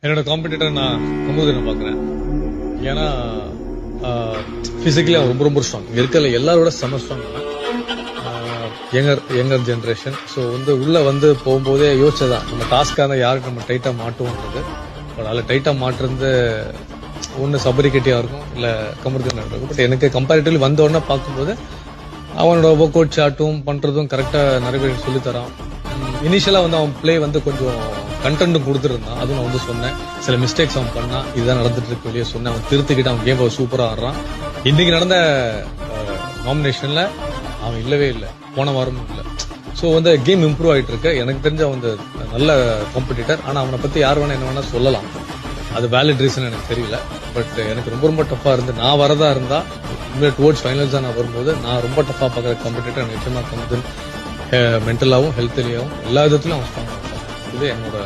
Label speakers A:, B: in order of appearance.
A: என்னோட காம்படிட்டர் நான் கமுதினை பாக்குறேன். ஏன்னா பிசிக்கலி அவன் ரொம்ப ரொம்ப ஸ்ட்ராங். இருக்கிற எல்லாரோட செம ஸ்ட்ராங். Younger generation. ஸோ உள்ள போகும்போதே யோசிச்சதான் நம்ம டாஸ்க்கான யாருக்கு நம்ம டைட்டா மாட்டுவோன்றது. பட் அதில் டைட்டா மாட்டுறது ஒன்று சபரிக்கட்டியா இருக்கும், இல்லை கமருதீனா இருக்கும். பட் எனக்கு கம்பேரிட்டிவ்லி வந்த உடனே பார்க்கும்போது அவனோட ஒர்க் அவுட் சாட்டும் பண்றதும் கரெக்டா நிறைய பேர் சொல்லித்தரான். இனிஷியலா அவன் பிளே கொஞ்சம் கண்டென்ட்டும் கொடுத்துருந்தான். அதுவும் நான் சொன்னேன். சில மிஸ்டேக்ஸ் அவன் பண்ணா, இதுதான் நடந்துட்டு இருக்கு வெளியே சொன்னேன். அவன் திருத்திக்கிட்டு அவன் கேம் சூப்பரா ஆடுறான். இன்னைக்கு நடந்த நாமினேஷன்ல அவன் இல்லவே இல்லை, போன வாரமும் இல்லை. ஸோ கேம் இம்ப்ரூவ் ஆயிட்டு இருக்கு. எனக்கு தெரிஞ்ச அவன் நல்ல காம்படிட்டர். ஆனா அவனை பத்தி யார் வேணா என்ன வேணா சொல்லலாம், அது வேலிட் ரீசன் எனக்கு தெரியல. பட் எனக்கு ரொம்ப ரொம்ப டஃபா இருந்து நான் வரதா இருந்தா டுவர்ட்ஸ் ஃபைனல்ஸ் தான் நான் வரும்போது நான் ரொம்ப டஃபா பார்க்குற காம்படிட்டர் எனக்கு நிச்சயமா கமுதின். மென்டலாவும் ஹெல்த்லியாவும் எல்லா விதத்திலும் அவன் ஸ்ட்ராங். இது என்னோட